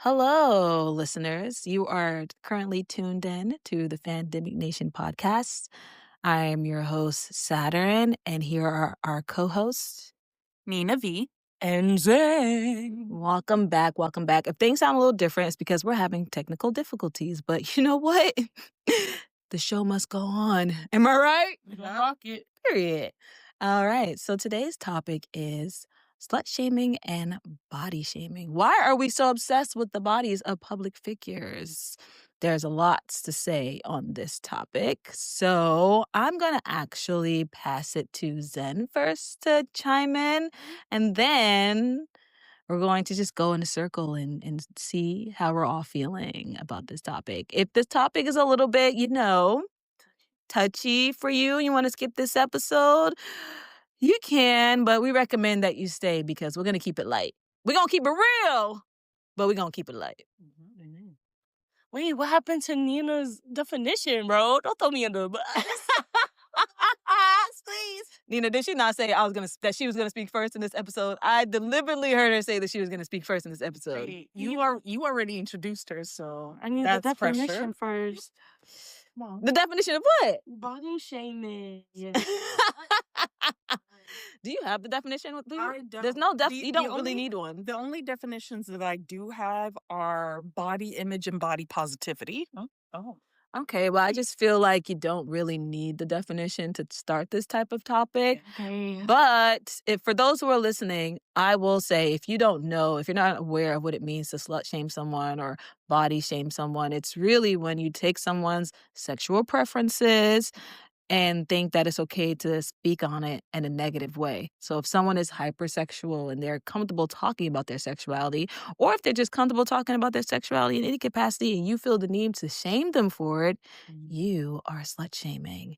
Hello, listeners. You are currently tuned in to the Fandemic Nation podcast. I am your host, Saturn, and here are our co-hosts, Nina.V. and Zane. Welcome back. Welcome back. If things sound a little different, it's because we're having technical difficulties. But you know what? The show must go on. Am I right? Rock it. Period. All right. So today's topic is slut shaming and body shaming. Why are we so obsessed with the bodies of public figures? There's a lot to say on this topic. So I'm going to actually pass it to Zen first to chime in. And then we're going to just go in a circle and see how we're all feeling about this topic. If this topic is a little bit, touchy for you, you want to skip this episode, you can, but we recommend that you stay because we're going to keep it light. We're going to keep it real, but we're going to keep it light. Mm-hmm. Wait, what happened to Nina's definition, bro? Don't throw me under the bus. Please. Nina, did she not say that she was gonna speak first in this episode? I deliberately heard her say that she was gonna speak first in this episode. Wait, you already introduced her, so I need the definition first. Come on. The definition of what? Body shaming. Do you have the definition? I don't. There's no you don't really need one. The only definitions that I do have are body image and body positivity. Oh. Okay, well, I just feel like you don't really need the definition to start this type of topic. Okay. But for those who are listening, I will say, if you don't know, if you're not aware of what it means to slut shame someone or body shame someone, it's really when you take someone's sexual preferences and think that it's okay to speak on it in a negative way. So if someone is hypersexual and they're comfortable talking about their sexuality, or if they're just comfortable talking about their sexuality in any capacity and you feel the need to shame them for it, you are slut shaming.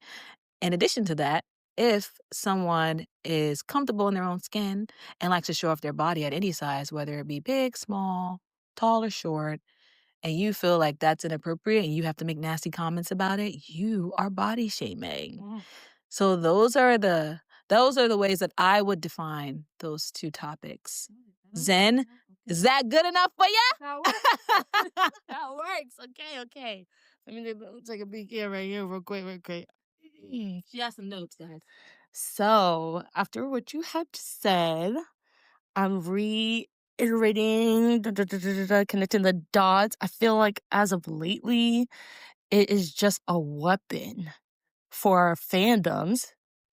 In addition to that, if someone is comfortable in their own skin and likes to show off their body at any size, whether it be big, small, tall, or short, and you feel like that's inappropriate and you have to make nasty comments about it, you are body shaming. So those are the ways that I would define those two topics. Zen, is that good enough for you? That works. Okay. Let me take a big ear right here real quick. She has some notes, guys. So, after what you have said, I'm reiterating, connecting the dots. I feel like as of lately, it is just a weapon for fandoms,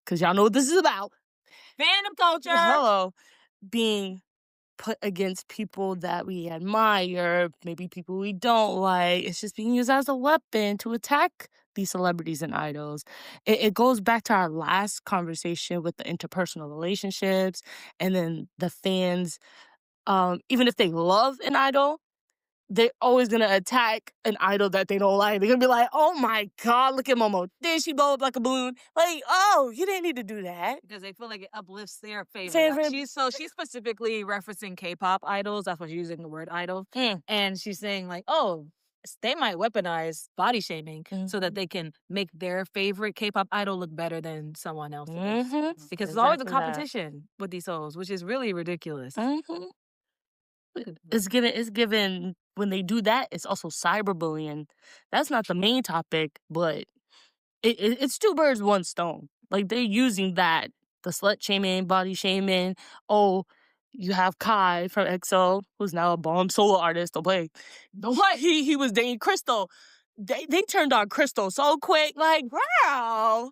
because y'all know what this is about. Fandom culture. Hello. Being put against people that we admire, maybe people we don't like. It's just being used as a weapon to attack these celebrities and idols. It goes back to our last conversation with the interpersonal relationships, and then the fans, even if they love an idol, they're always going to attack an idol that they don't like. They're going to be like, oh my God, look at Momo. Did she blow up like a balloon? Like, oh, you didn't need to do that. Because they feel like it uplifts their favorite. She's specifically referencing K-pop idols. That's why she's using the word idol. And she's saying like, oh, they might weaponize body shaming so that they can make their favorite K-pop idol look better than someone else's. Because it's always a competition with these souls, which is really ridiculous. It's given when they do that, it's also cyberbullying. That's not the main topic, but it's two birds, one stone. Like, they're using that, the slut shaming, body shaming. Oh, you have Kai from EXO, who's now a bomb solo artist. Don't play. What? He was dating Crystal. They turned on Crystal so quick. Like, wow.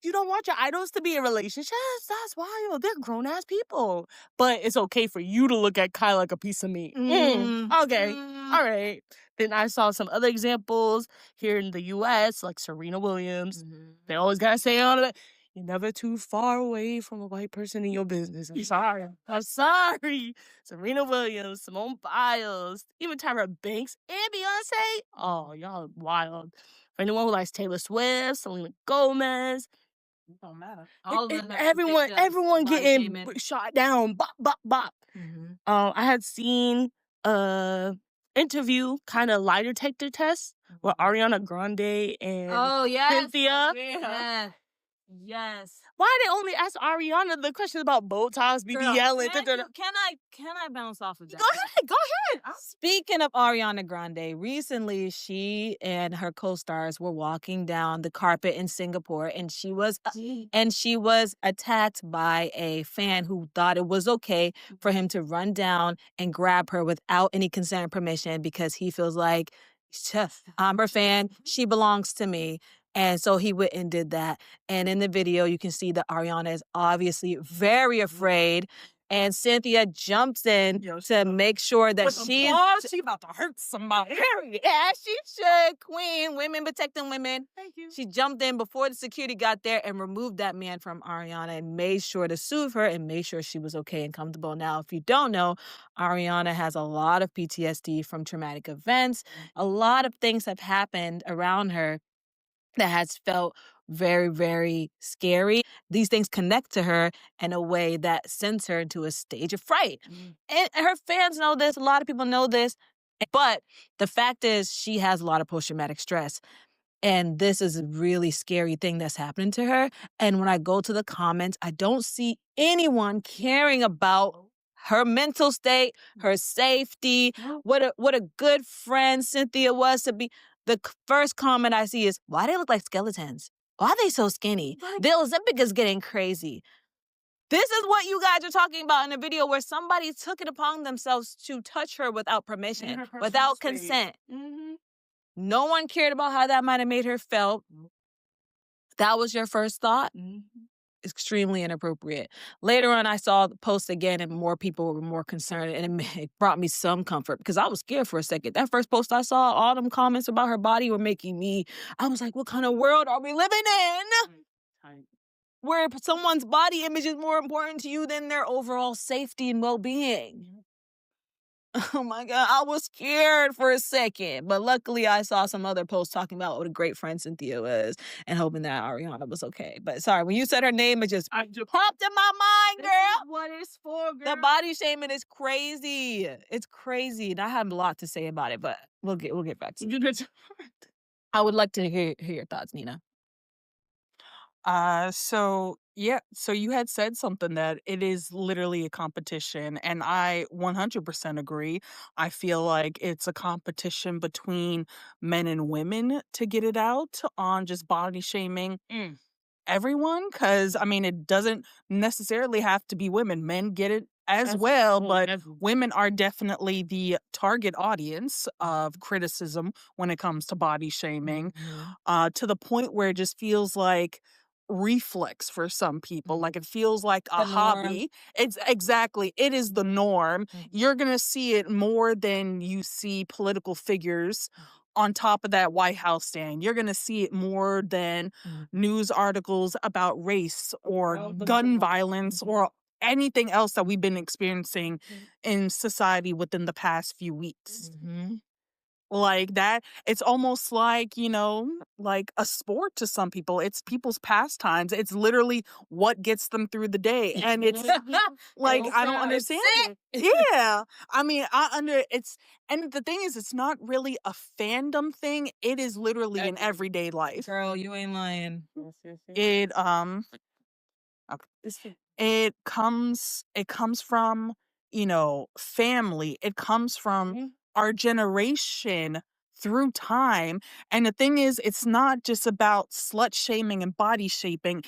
You don't want your idols to be in relationships? That's wild. They're grown-ass people. But it's okay for you to look at Kai like a piece of meat. Okay. All right. Then I saw some other examples here in the U.S., like Serena Williams. They always got to say all of that. You're never too far away from a white person in your business. I'm sorry. Serena Williams, Simone Biles, even Tyra Banks, and Beyonce. Oh, y'all wild. For anyone who likes Taylor Swift, Selena Gomez, It don't matter. Everyone getting shot down. Bop, bop, bop. I had seen a interview, kind of lie detector test, with Ariana Grande and Cynthia. Yes. Why they only ask Ariana the questions about Botox, BBL, and Can I bounce off of that? Go ahead. Speak Speaking of Ariana Grande, recently she and her co-stars were walking down the carpet in Singapore, and she was attacked by a fan who thought it was okay for him to run down and grab her without any consent or permission because he feels like, I'm her fan, she belongs to me. And so he went and did that. And in the video, you can see that Ariana is obviously very afraid. And Cynthia jumps in to make sure that she about to hurt somebody. Yeah, she should. Queen, women protecting women. Thank you. She jumped in before the security got there and removed that man from Ariana and made sure to soothe her and made sure she was okay and comfortable. Now, if you don't know, Ariana has a lot of PTSD from traumatic events. A lot of things have happened around her that has felt very, very scary. These things connect to her in a way that sends her into a stage of fright. And her fans know this. A lot of people know this. But the fact is, she has a lot of post-traumatic stress. And this is a really scary thing that's happening to her. And when I go to the comments, I don't see anyone caring about her mental state, her safety, what a good friend Cynthia was to be. The first comment I see is, why they look like skeletons? Why are they so skinny? The Ozempic is getting crazy. This is what you guys are talking about in a video where somebody took it upon themselves to touch her without permission, without consent. No one cared about how that might have made her feel. That was your first thought? Extremely inappropriate. Later on, I saw the post again and more people were more concerned, and it brought me some comfort because I was scared for a second. That first post I saw, all them comments about her body were making me, I was like, what kind of world are we living in? Where someone's body image is more important to you than their overall safety and well-being. Oh my God, I was scared for a second. But luckily, I saw some other posts talking about what a great friend Cynthia was and hoping that Ariana was okay. But sorry, when you said her name, it just popped in my mind, girl. This is what it's for, girl. The body shaming is crazy. It's crazy. And I have a lot to say about it, but we'll get back to it. I would like to hear your thoughts, Nina. So you had said something that it is literally a competition, and I 100% agree. I feel like it's a competition between men and women to get it out on just body shaming everyone, because I mean, it doesn't necessarily have to be women. Men get it as well, but women are definitely the target audience of criticism when it comes to body shaming, to the point where it just feels like reflex for some people. Like it feels like a hobby. It's exactly, it is the norm. You're gonna see it more than you see political figures on top of that White House stand. You're gonna see it more than news articles about race or gun violence or anything else that we've been experiencing in society within the past few weeks. Like that, it's almost like, like a sport to some people. It's people's pastimes. It's literally what gets them through the day. And it's like, I don't understand it. Yeah. I mean, and the thing is, it's not really a fandom thing. It is literally in everyday life. Girl, you ain't lying. It, okay. It comes from, family. It comes from our generation through time. And the thing is, it's not just about slut shaming and body shaping.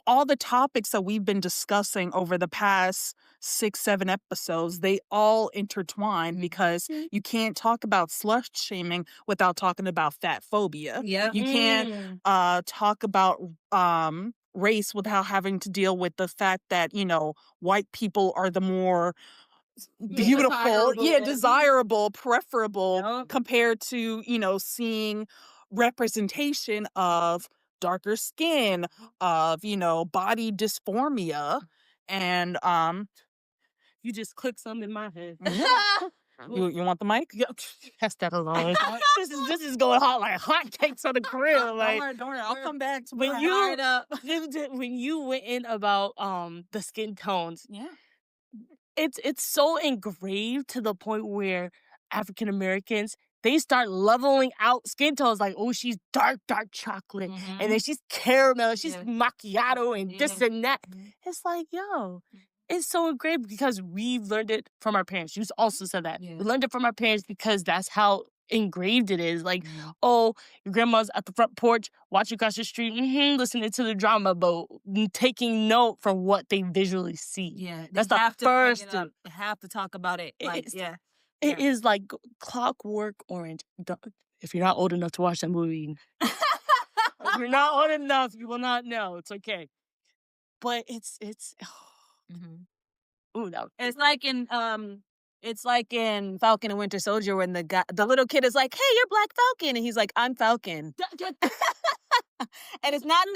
All the topics that we've been discussing over the past 6-7 episodes, they all intertwine because you can't talk about slut shaming without talking about fat phobia. You can't talk about race without having to deal with the fact that, white people are the more beautiful, desirable, preferable compared to, seeing representation of darker skin, of, body dysphoria. And you just click something in my head. You want the mic? Pass that along. this is going hot like hot cakes on the grill. Like, don't worry, I'll come back to when you went in about the skin tones. It's so engraved to the point where African Americans, they start leveling out skin tones. Like, oh, she's dark chocolate, and then she's caramel, she's macchiato, and this and that. It's like, yo, it's so engraved because we learned it from our parents. You also said that. Yeah. We learned it from our parents because that's how engraved it is. Like, Mhm. oh, your grandma's at the front porch, watching across the street, listening to the drama, but taking note from what they visually see. Yeah, they That's the have to bring first it thing. up. They have to talk about it. Like, It's, yeah. it is like Clockwork Orange. If you're not old enough to watch that movie, if you're not old enough, you will not know. It's okay. But it's Mhm. ooh, that It's like in Falcon and Winter Soldier when the little kid is like, "Hey, you're Black Falcon," and he's like, "I'm Falcon." And it's not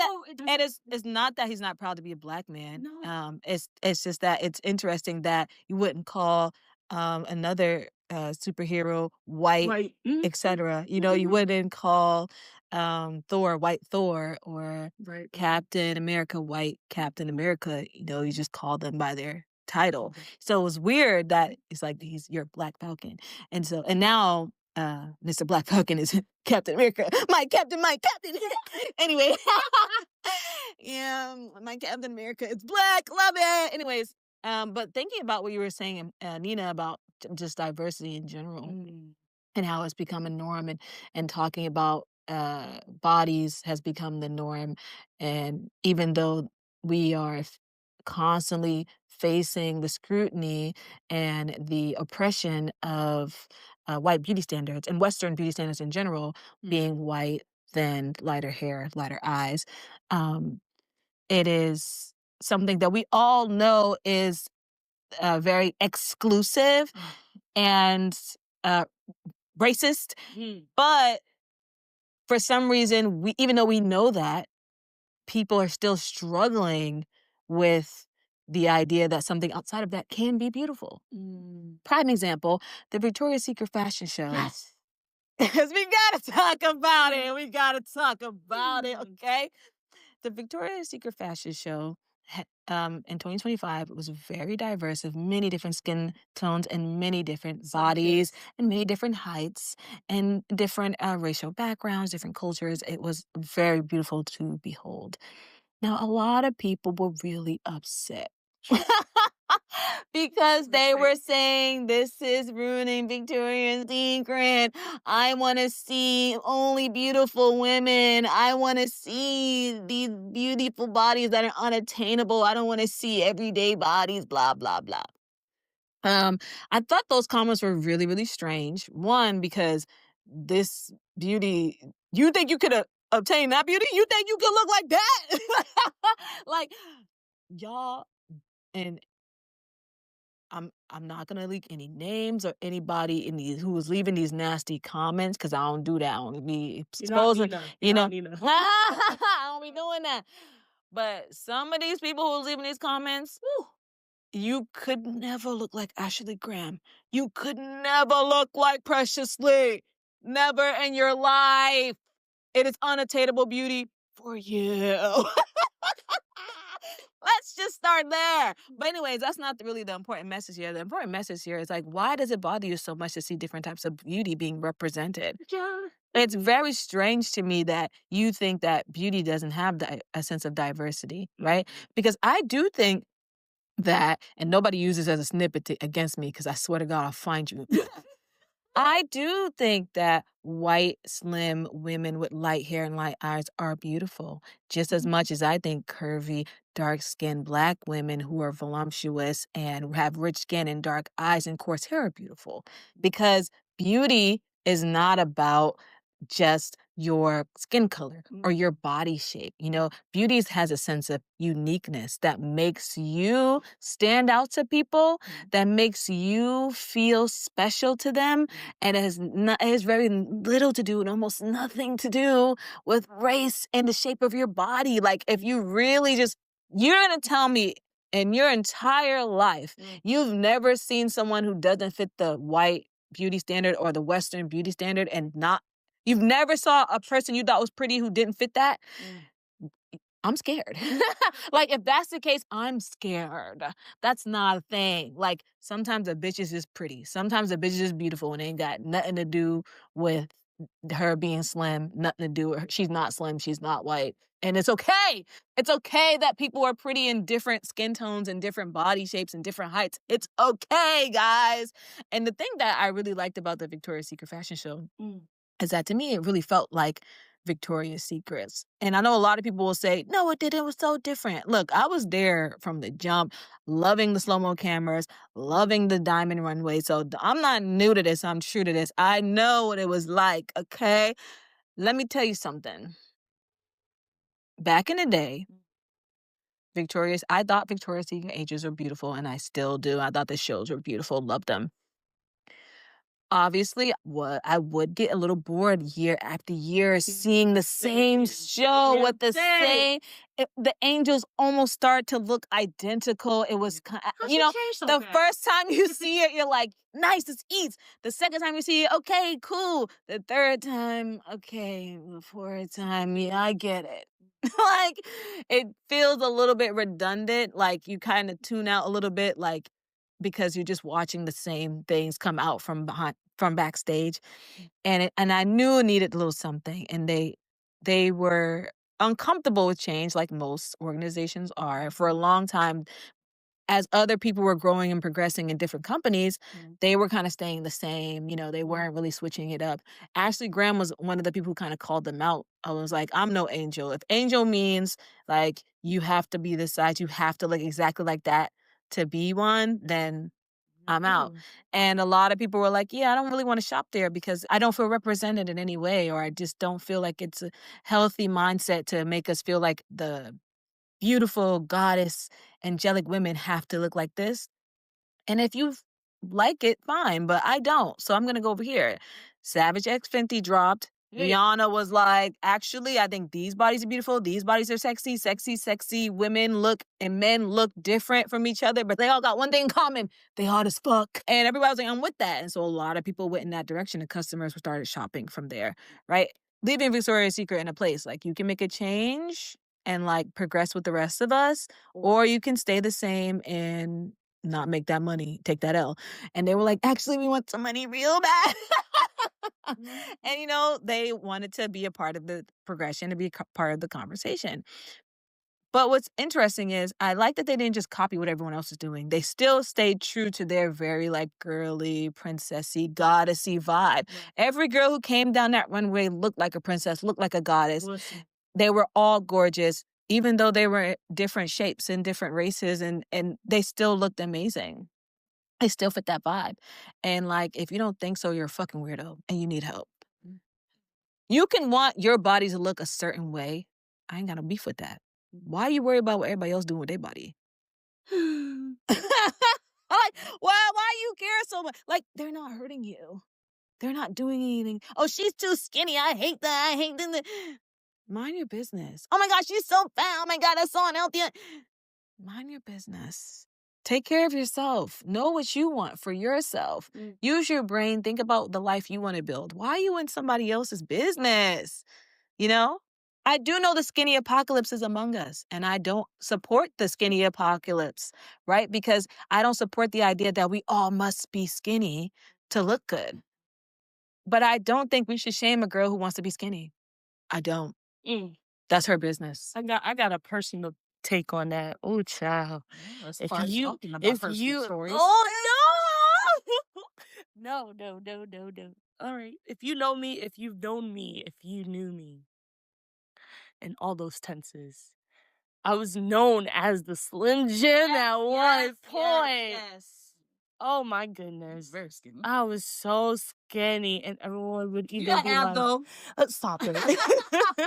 that it's not that he's not proud to be a black man. No. It's just that it's interesting that you wouldn't call another superhero white, Right. etc. You know, you wouldn't call Thor white Thor or Right. Captain America white Captain America. You know, you just call them by their title. So it was weird that it's like you're Black Falcon, and now Mr. Black Falcon is Captain America. My Captain. Anyway, yeah, my Captain America is black. Love it. Anyways, but thinking about what you were saying, Nina, about just diversity in general and how it's become a norm, and talking about bodies has become the norm, and even though we are constantly facing the scrutiny and the oppression of white beauty standards and Western beauty standards in general, being white, thin, lighter hair, lighter eyes. Um, it is something that we all know is very exclusive and uh, racist, but for some reason, even though we know that, people are still struggling with the idea that something outside of that can be beautiful. Prime example, the Victoria's Secret fashion show. Yes. Because we gotta talk about it. We gotta talk about it, okay? The Victoria's Secret fashion show in 2025 was very diverse of many different skin tones and many different bodies and many different heights and different racial backgrounds, different cultures. It was very beautiful to behold. Now, a lot of people were really upset because they were saying this is ruining Victoria's Secret. I want to see only beautiful women. I want to see these beautiful bodies that are unattainable. I don't want to see everyday bodies, blah, blah, blah. I thought those comments were really, really strange. One, because this beauty, you think you could obtain that beauty? You think you could look like that? Like, y'all, and I'm not gonna leak any names or anybody in these who was leaving these nasty comments because I don't do that. I don't be exposing, you know. I don't be doing that. But some of these people who was leaving these comments, whew, you could never look like Ashley Graham. You could never look like Precious Lee. Never in your life. It is unattainable beauty for you. Let's just start there. But anyways, that's not really the important message here. The important message here is like, why does it bother you so much to see different types of beauty being represented? Yeah. It's very strange to me that you think that beauty doesn't have a sense of diversity, right? Because I do think that, and nobody uses as a snippet against me because I swear to God, I'll find you. I do think that white, slim women with light hair and light eyes are beautiful, just as much as I think curvy, dark-skinned Black women who are voluptuous and have rich skin and dark eyes and coarse hair are beautiful. Because beauty is not about just your skin color or your body shape. You know, beauty has a sense of uniqueness that makes you stand out to people, that makes you feel special to them, and it has very little to do and almost nothing to do with race and the shape of your body. Like, if you really you're gonna tell me in your entire life, you've never seen someone who doesn't fit the white beauty standard or the Western beauty standard you've never saw a person you thought was pretty who didn't fit that? I'm scared. Like, if that's the case, I'm scared. That's not a thing. Like, sometimes a bitch is just pretty. Sometimes a bitch is just beautiful and ain't got nothing to do with her being slim, nothing to do with her. She's not slim, she's not white. And it's okay. It's okay that people are pretty in different skin tones and different body shapes and different heights. It's okay, guys. And the thing that I really liked about the Victoria's Secret fashion show is that to me, it really felt like Victoria's Secrets. And I know a lot of people will say, no, it didn't. It was so different. Look, I was there from the jump, loving the slow-mo cameras, loving the diamond runway. So I'm not new to this. I'm true to this. I know what it was like, okay? Let me tell you something. Back in the day, I thought Victoria's Secret ages were beautiful, and I still do. I thought the shows were beautiful, loved them. Obviously, I would get a little bored year after year seeing the same show with the same. The angels almost start to look identical. It was, the first time you see it, you're like, nice, it's eats. The second time you see it, okay, cool. The third time, okay. The fourth time, yeah, I get it. Like, it feels a little bit redundant. Like, you kind of tune out a little bit, like, because you're just watching the same things come out from backstage. And I knew it needed a little something. And they were uncomfortable with change, like most organizations are. For a long time, as other people were growing and progressing in different companies, they were kind of staying the same. They weren't really switching it up. Ashley Graham was one of the people who kind of called them out. I was like, I'm no angel. If angel means like you have to be this size, you have to look exactly like that to be one, then I'm out. And a lot of people were like, yeah, I don't really want to shop there because I don't feel represented in any way, or I just don't feel like it's a healthy mindset to make us feel like the beautiful goddess, angelic women have to look like this. And if you like it, fine, but I don't. So I'm going to go over here. Savage X Fenty dropped. Rihanna was like, actually, I think these bodies are beautiful. These bodies are sexy. Sexy women look and men look different from each other, but they all got one thing in common. They hot as fuck. And everybody was like, I'm with that. And so a lot of people went in that direction and customers started shopping from there, right? Leaving Victoria's Secret in a place. Like, you can make a change and like progress with the rest of us, or you can stay the same and not make that money, take that L. And they were like, actually, we want some money real bad. And, they wanted to be a part of the progression, to be part of the conversation. But what's interesting is I like that they didn't just copy what everyone else is doing. They still stayed true to their very like girly, princessy, goddessy vibe. Every girl who came down that runway looked like a princess, looked like a goddess. They were all gorgeous, even though they were different shapes and different races, and they still looked amazing. They still fit that vibe. And like, if you don't think so, you're a fucking weirdo and you need help. You can want your body to look a certain way. I ain't got no beef with that. Why are you worried about what everybody else doing with their body? Like, why you care so much? Like, they're not hurting you. They're not doing anything. Oh, she's too skinny. I hate that. I hate that. Mind your business. Oh my gosh, she's so fat. Oh my God, that's so unhealthy. Mind your business. Take care of yourself. Know what you want for yourself. Use your brain. Think about the life you want to build. Why are you in somebody else's business? I do know the skinny apocalypse is among us, and I don't support the skinny apocalypse, right? Because I don't support the idea that we all must be skinny to look good. But I don't think we should shame a girl who wants to be skinny. I don't. That's her business. I got a personal take on that. Oh, child. If you, no. All right. If you know me, if you've known me, if you knew me, and all those tenses, I was known as the Slim Jim at one point. Yes. Oh my goodness. Very skinny. I was so skinny, and everyone would either You be have like, though. stop it.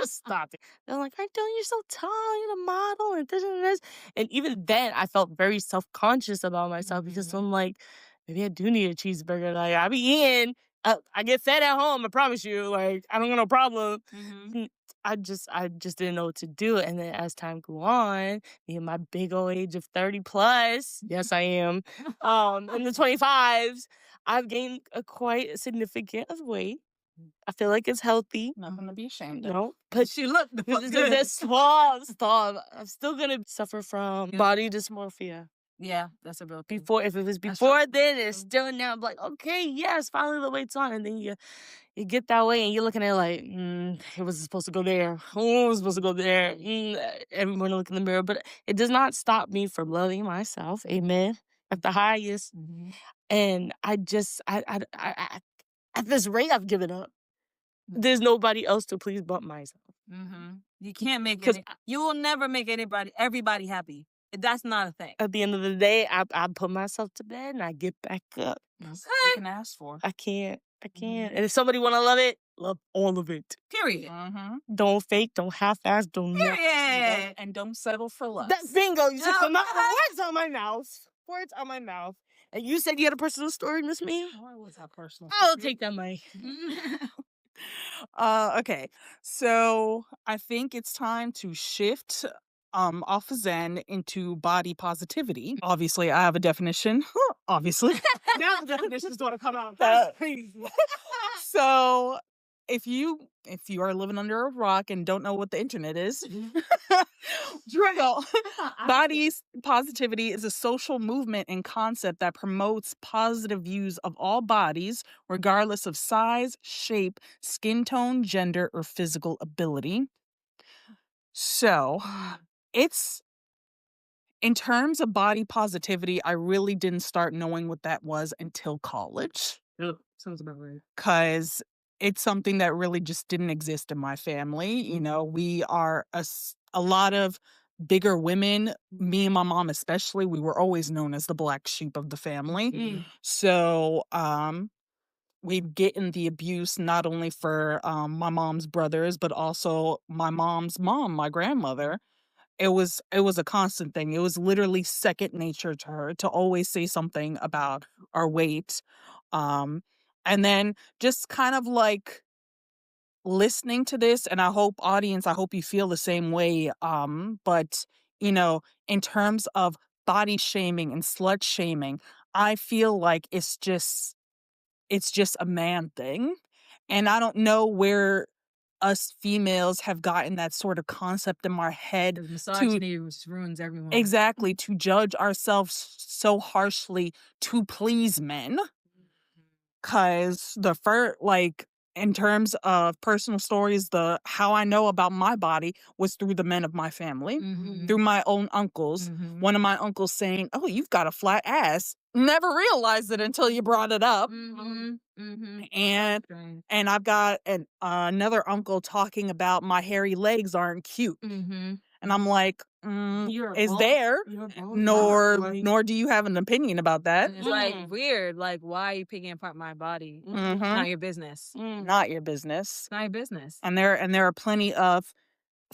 Stop it. They're like, I know you're so tall, you're a model, and this and this. And even then, I felt very self-conscious about myself because I'm like, maybe I do need a cheeseburger. Like, I be eating. I get fed at home, I promise you. Like, I don't got no problem. I just didn't know what to do. And then as time grew on, me and my big old age of 30 plus, yes, I am, in the 25s, I've gained a quite significant of weight. I feel like it's healthy. Nothing to be ashamed of. No, but She looked the fuck good. Stop. I'm still gonna suffer from body dysmorphia. Yeah, that's a real thing. If it was before then, it's still now. I'm like, okay, yes, finally the weight's on, and then you get that way, and you're looking at it like, it was supposed to go there. Oh, it was supposed to go there. Every morning, look in the mirror, but it does not stop me from loving myself. Amen. At the highest, and I just, I at this rate, I've given up. There's nobody else to please but myself. You can't make it. You will never make everybody happy. That's not a thing. At the end of the day, I put myself to bed and I get back up. That's all you can ask for. I can't. And if somebody want to love it, love all of it. Period. Don't fake, don't half-ass, don't Period. And don't settle for less. That bingo, you took the words out my mouth. Words out my mouth. And you said you had a personal story, Miss Me? Oh, I was that personal. I'll take that mic. Okay, so I think it's time to shift off of Zen into body positivity. Obviously, I have a definition. Obviously. Now the definitions want to come out. That's crazy. So if you are living under a rock and don't know what the internet is, body positivity is a social movement and concept that promotes positive views of all bodies, regardless of size, shape, skin tone, gender, or physical ability. So it's, in terms of body positivity, I really didn't start knowing what that was until college. Sounds about right. Because it's something that really just didn't exist in my family. You know, we are a lot of bigger women, me and my mom especially. We were always known as the black sheep of the family. So we've gotten the abuse not only for my mom's brothers, but also my mom's mom, my grandmother. It was a constant thing. It was literally second nature to her to always say something about our weight. And then just kind of like listening to this, and I hope you feel the same way. But you know, in terms of body shaming and slut shaming, I feel like it's just a man thing. And I don't know where us females have gotten that sort of concept in our head. Misogyny ruins everyone. Exactly, to judge ourselves so harshly to please men. Because in terms of personal stories, how I know about my body was through the men of my family, through my own uncles. One of my uncles saying, "Oh, you've got a flat ass." Never realized it until you brought it up. And I've got another uncle talking about my hairy legs aren't cute. And I'm like, nor do you have an opinion about that. And it's like weird. Like, why are you picking apart my body? Not your business. Not your business. Not your business. And there are plenty of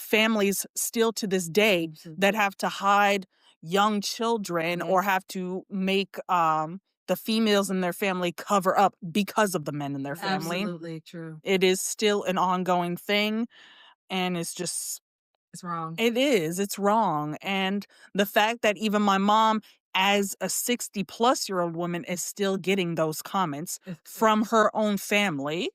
families still to this day that have to hide young children or have to make the females in their family cover up because of the men in their family. Absolutely true. It is still an ongoing thing, and it's wrong. It is. It's wrong. And the fact that even my mom, as a 60-plus-year-old woman, is still getting those comments from her own family.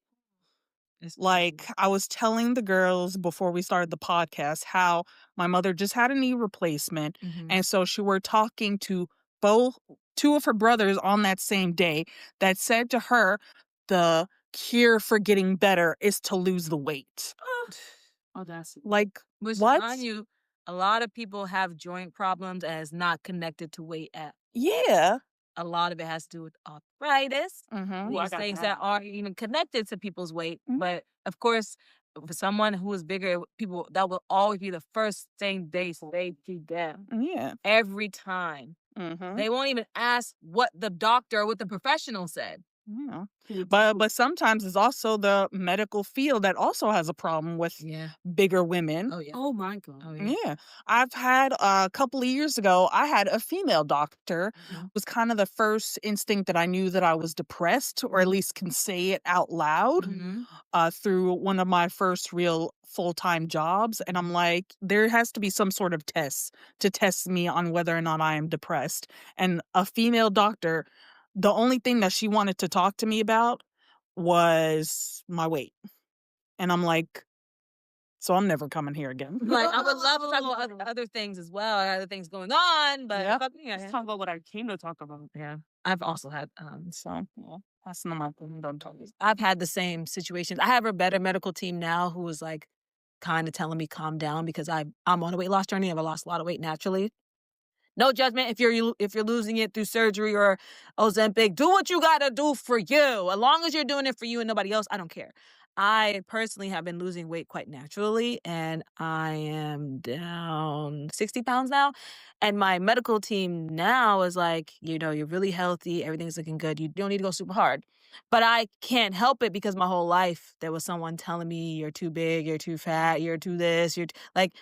Like, I was telling the girls before we started the podcast how my mother just had a knee replacement. And so she were talking to two of her brothers on that same day that said to her, the cure for getting better is to lose the weight. Audacity. Like, which, what? mind you, a lot of people have joint problems and it's not connected to weight at. Yeah. A lot of it has to do with arthritis. These things that are even connected to people's weight. But of course, for someone who is bigger, people that will always be the first thing they say to them. Yeah. Every time. They won't even ask what the doctor or what the professional said. Yeah. But sometimes it's also the medical field that also has a problem with bigger women. Oh, yeah. Oh, my God. Oh, yeah. Yeah. I've had a couple of years ago, I had a female doctor. It was kind of the first instinct that I knew that I was depressed, or at least can say it out loud, through one of my first real full-time jobs. And I'm like, there has to be some sort of test to test me on whether or not I am depressed. And a female doctor, the only thing that she wanted to talk to me about was my weight. And I'm like, So I'm never coming here again. Like, I would love to talk about other things as well, other things going on, but Yep. Let's talk about what I came to talk about. yeah. I've also had So yeah, that's not my thing. Don't talk. I've had the same situations. I have a better medical team now who is like kind of telling me calm down because I'm on a weight loss journey. I've lost a lot of weight naturally. No judgment if you're losing it through surgery or Ozempic. Do what you gotta do for you. As long as you're doing it for you and nobody else, I don't care. I personally have been losing weight quite naturally, and I am down 60 pounds now. And my medical team now is like, you're really healthy. Everything's looking good. You don't need to go super hard. But I can't help it because my whole life there was someone telling me you're too big, you're too fat, you're too this, like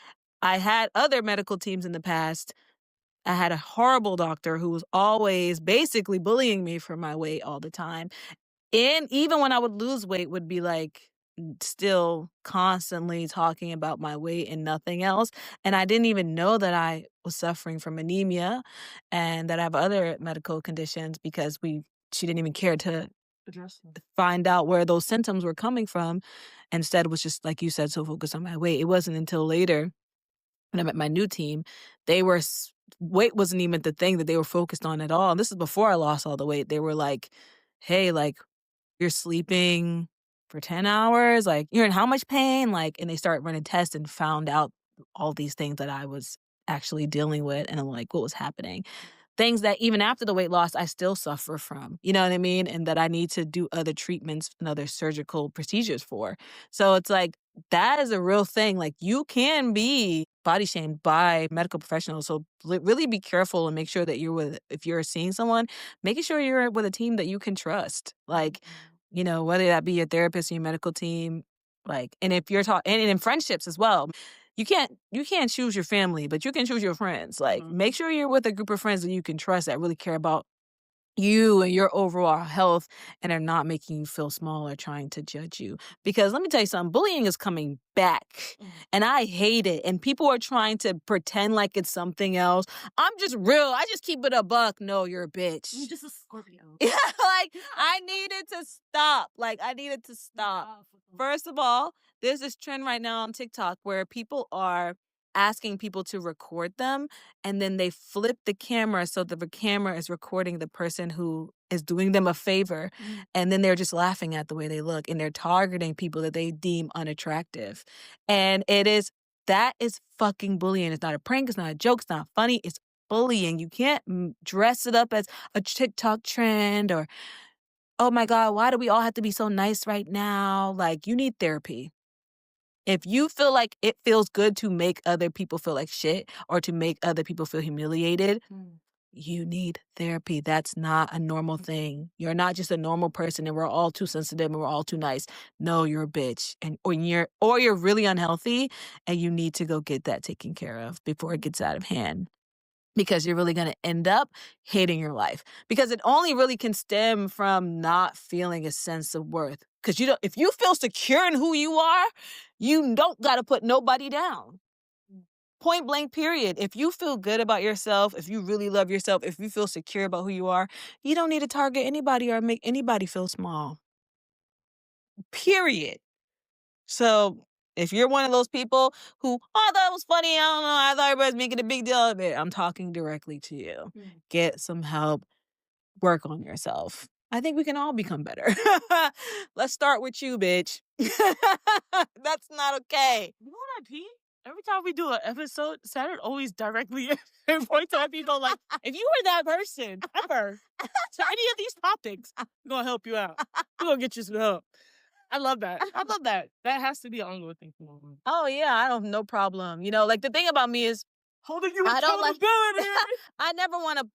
I had other medical teams in the past. I had a horrible doctor who was always basically bullying me for my weight all the time. And even when I would lose weight, would be like still constantly talking about my weight and nothing else. And I didn't even know that I was suffering from anemia and that I have other medical conditions because she didn't even care to Address them. find out where those symptoms were coming from. Instead, was just like you said, so focused on my weight. It wasn't until later when I met my new team, weight wasn't even the thing that they were focused on at all. And this is before I lost all the weight. They were like, hey, like, you're sleeping for 10 hours, like, you're in how much pain? Like, and they started running tests and found out all these things that I was actually dealing with. And I'm like, what was happening? Things that even after the weight loss, I still suffer from, you know what I mean? And that I need to do other treatments and other surgical procedures for. So it's like, that is a real thing. Like, you can be body shamed by medical professionals. So really be careful and make sure that if you're seeing someone, making sure you're with a team that you can trust. Like, whether that be your therapist or your medical team, like, and if you're talking, and in friendships as well. You can't choose your family, but you can choose your friends. Like, make sure you're with a group of friends that you can trust that really care about you and your overall health and are not making you feel small or trying to judge you. Because let me tell you something, bullying is coming back and I hate it. And people are trying to pretend like it's something else. I'm just real. I just keep it a buck. No, you're a bitch. You're just a Scorpio. Yeah, like, I needed to stop. First of all, there's this trend right now on TikTok where people are asking people to record them and then they flip the camera so the camera is recording the person who is doing them a favor. And then they're just laughing at the way they look and they're targeting people that they deem unattractive. And that is fucking bullying. It's not a prank. It's not a joke. It's not funny. It's bullying. You can't dress it up as a TikTok trend or, oh my God, why do we all have to be so nice right now? Like, you need therapy. If you feel like it feels good to make other people feel like shit or to make other people feel humiliated, you need therapy. That's not a normal thing. You're not just a normal person and we're all too sensitive and we're all too nice. No, you're a bitch. Or you're really unhealthy and you need to go get that taken care of before it gets out of hand. Because you're really going to end up hating your life. Because it only really can stem from not feeling a sense of worth. Because if you feel secure in who you are, you don't got to put nobody down. Point blank, period. If you feel good about yourself, if you really love yourself, if you feel secure about who you are, you don't need to target anybody or make anybody feel small. Period. So if you're one of those people who, oh, that was funny, I don't know, I thought everybody was making a big deal of it, I'm talking directly to you. Get some help. Work on yourself. I think we can all become better. Let's start with you, bitch. That's not okay. You know what I pee? Every time we do an episode, Saturn always directly points at people like, if you were that person ever to any of these topics, I'm going to help you out. We're going to get you some help. I love that. That has to be an ongoing thing for me. Oh, yeah, I don't, no problem. Like, the thing about me is, holding you accountability. accountability. I never want to,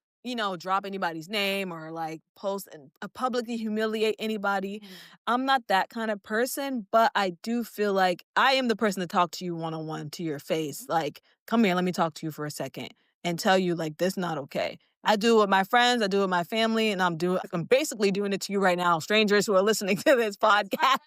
drop anybody's name or like post and publicly humiliate anybody. I'm not that kind of person, but I do feel like I am the person to talk to you one-on-one to your face. Like, come here, let me talk to you for a second and tell you like, this is not okay. I do it with my friends, I do it with my family, and I'm basically doing it to you right now, strangers who are listening to this podcast.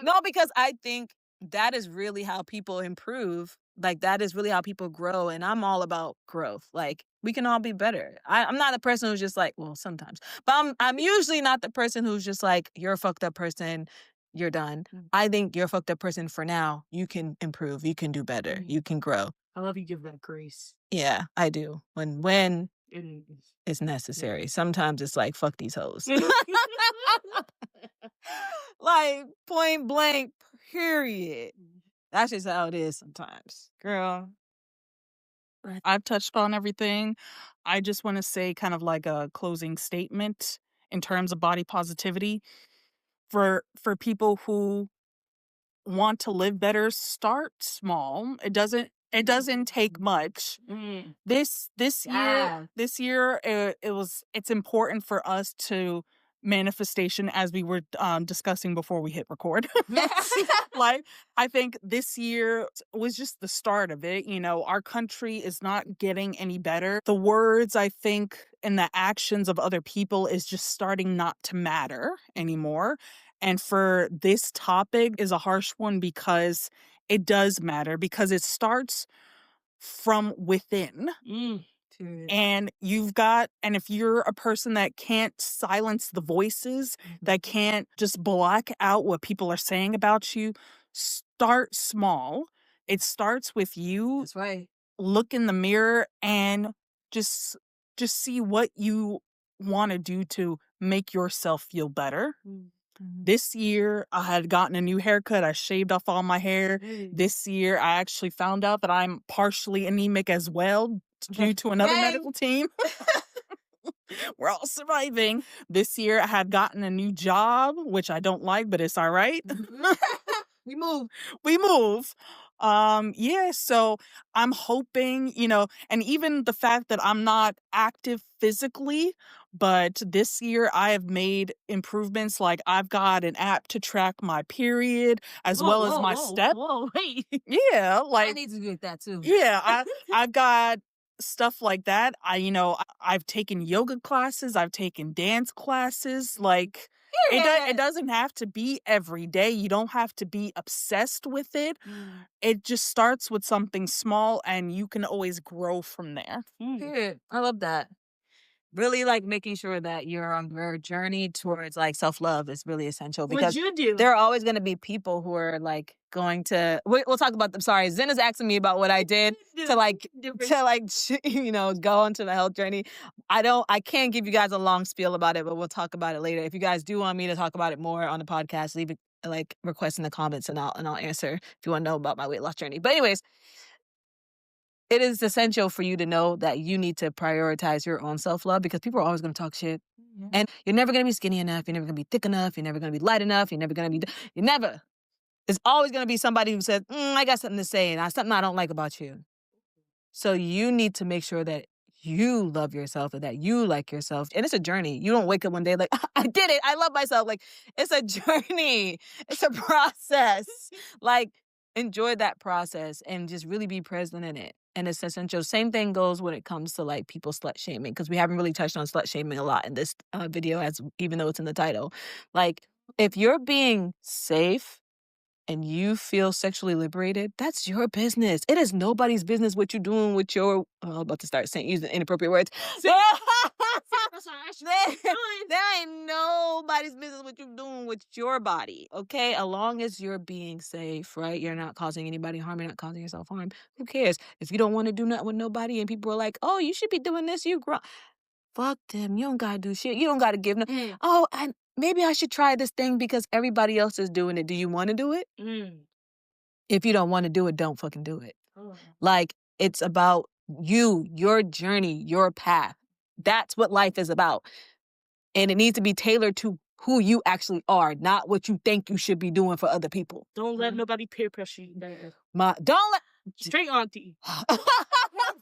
No, because I think that is really how people improve. Like, that is really how people grow. And I'm all about growth. Like, we can all be better. I'm not the person who's just like, well, sometimes, but I'm usually not the person who's just like, you're a fucked up person. you're done. I think you're a fucked up person for now. You can improve. You can do better. You can grow. I love you give that grace. Yeah, I do. When It is. it's necessary. Sometimes it's like, fuck these hoes. Like, point blank, period. That's just how it is sometimes. Girl. I've touched on everything. I just want to say kind of like a closing statement in terms of body positivity. For people who want to live better, start small. It doesn't take much. This year it's important for us to manifestation, as we were discussing before we hit record. Like, I think this year was just the start of it. You know, our country is not getting any better. The words, I think, and the actions of other people is just starting not to matter anymore. And for this topic is a harsh one because it does matter, because it starts from within. And if you're a person that can't silence the voices, that can't just block out what people are saying about you, start small. It starts with you. That's right. Look in the mirror and just see what you want to do to make yourself feel better. This year, I had gotten a new haircut. I shaved off all my hair. This year, I actually found out that I'm partially anemic as well due to another medical team. We're all surviving. This year, I had gotten a new job, which I don't like, but it's all right. We move. Yeah, so I'm hoping, and even the fact that I'm not active physically, but this year I have made improvements. Like, I've got an app to track my period as well as my step. Whoa, wait. Yeah, like, I need to get that too. yeah, I've got stuff like that. I've taken yoga classes, I've taken dance classes. Like, it doesn't have to be every day. You don't have to be obsessed with it. It just starts with something small, and you can always grow from there. Period. I love that. Really, like, making sure that you're on your journey towards, like, self-love is really essential, because What'd you do? there are always going to be people who are, like, going to... We'll talk about them. Sorry, Zen is asking me about what I did to go into the health journey. I can't give you guys a long spiel about it, but we'll talk about it later. If you guys do want me to talk about it more on the podcast, leave it, like, request in the comments, and I'll answer if you want to know about my weight loss journey. But anyways, it is essential for you to know that you need to prioritize your own self-love, because people are always going to talk shit. And you're never going to be skinny enough. You're never going to be thick enough. You're never going to be light enough. You're never. There's always going to be somebody who says, I got something to say, and something I don't like about you. So you need to make sure that you love yourself and that you like yourself. And it's a journey. You don't wake up one day like, I did it. I love myself. Like, it's a journey. It's a process. Like, enjoy that process and just really be present in it. And it's essential. Same thing goes when it comes to, like, people slut shaming, because we haven't really touched on slut shaming a lot in this video, even though it's in the title. Like, if you're being safe and you feel sexually liberated, that's your business. It is nobody's business what you're doing with your... I'm about to start using inappropriate words. There ain't nobody's business what you're doing with your body, okay? As long as you're being safe, right? You're not causing anybody harm. You're not causing yourself harm. Who cares? If you don't want to do nothing with nobody and people are like, oh, you should be doing this, you grow... Fuck them. You don't got to do shit. You don't got to give no... Oh, and maybe I should try this thing because everybody else is doing it. Do you want to do it? If you don't want to do it, don't fucking do it. Like, it's about you, your journey, your path. That's what life is about. And it needs to be tailored to who you actually are, not what you think you should be doing for other people. Don't let nobody peer pressure you. Don't let... Straight auntie.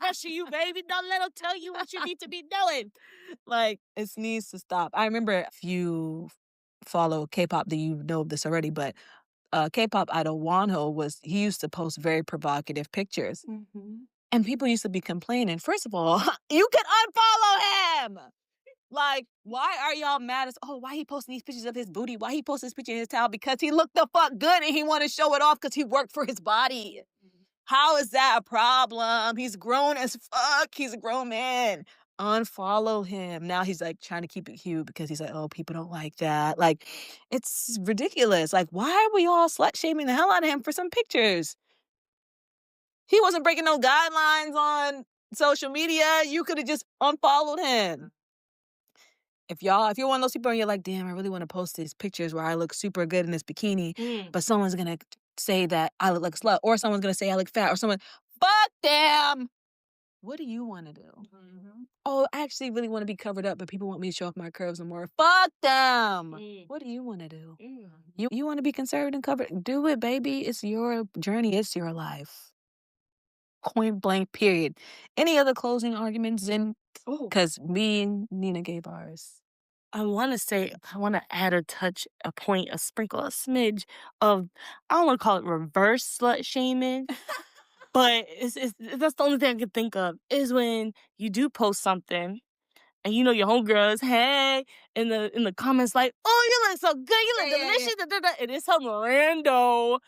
Pressure you, baby. Don't let them tell you what you need to be doing. Like, it needs to stop. I remember, if you follow K-pop, that you know this already, but K-pop idol Wonho he used to post very provocative pictures. And people used to be complaining. First of all, you can unfollow him. Like, why are y'all mad why he posting these pictures of his booty? Why he posting this picture of his towel? Because he looked the fuck good and he want to show it off because he worked for his body. How is that a problem? He's grown as fuck. He's a grown man. Unfollow him. Now he's like trying to keep it cute because he's like, oh, people don't like that. Like, it's ridiculous. Like, why are we all slut shaming the hell out of him for some pictures? He wasn't breaking no guidelines on social media. You could have just unfollowed him. If you're one of those people and you're like, damn, I really want to post these pictures where I look super good in this bikini, but someone's going to say that I look like a slut, or someone's going to say I look fat, or someone, fuck them. What do you want to do? Oh, I actually really want to be covered up, but people want me to show off my curves and more. Fuck them. What do you want to do? You want to be conserved and covered? Do it, baby. It's your journey. It's your life. Point blank, period. Any other closing arguments? Because me and Nina gave ours. I want to add a touch, a point, a sprinkle, a smidge of, I don't want to call it reverse slut shaming, but that's the only thing I can think of, is when you do post something and you know your homegirls, hey, in the comments like, oh, you look so good, you look delicious, and it's some rando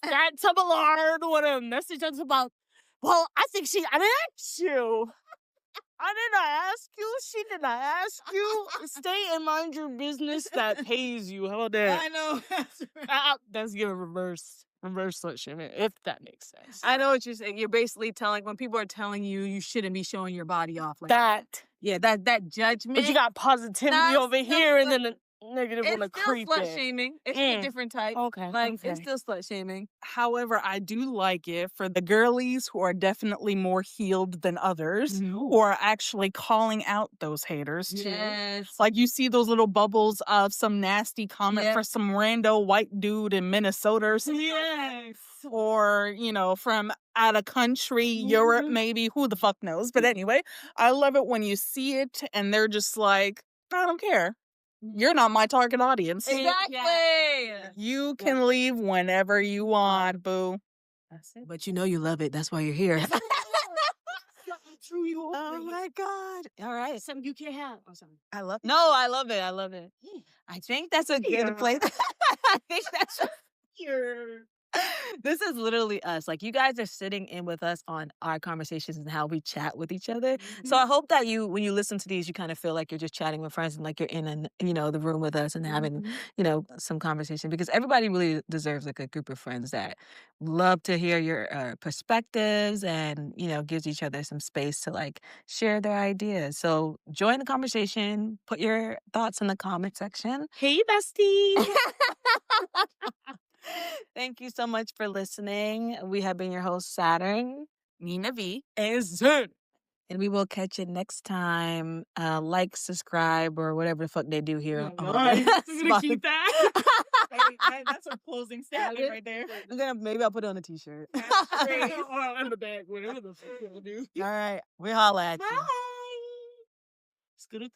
fat tumblard with a message that's about, well, I didn't ask you. I didn't ask you. She did not ask you. Stay and mind your business that pays you. How about that? I know. That's giving reverse slut shaming, if that makes sense. I know what you're saying. You're basically telling, when people are telling you you shouldn't be showing your body off like that. Yeah, that judgment. But you got positivity over here and then the negative on the creep. It's still slut shaming. It's just a different type. Okay. It's still slut shaming. However, I do like it for the girlies who are definitely more healed than others, who are actually calling out those haters too. Yes. Like, you see those little bubbles of some nasty comment for some rando white dude in Minnesota or something. Yes. Or, from out of country, Europe maybe, who the fuck knows. But anyway, I love it when you see it and they're just like, I don't care. You're not my target audience. Exactly. You can leave whenever you want, boo. That's it. But you love it. That's why you're here. Oh my God. All right. Something you can't have. Oh, sorry. I love it. No, I love it. I love it. I think that's a good place. I think that's This is literally us. Like, you guys are sitting in with us on our conversations and how we chat with each other. So I hope that when you listen to these, you kind of feel like you're just chatting with friends and like you're in the room with us and having, some conversation, because everybody really deserves like a group of friends that love to hear your perspectives and, gives each other some space to like share their ideas. So join the conversation, put your thoughts in the comment section. Hey, bestie. Thank you so much for listening. We have been your host, Saturn, Nina.V, and Zen. And we will catch you next time. Like, subscribe, or whatever the fuck they do here. I'm gonna keep that. Hey, that's a closing statement right there. Maybe I'll put it on a t-shirt. Or in the bag, whatever the fuck you'll do. All right. We holla at you. Bye. It's good.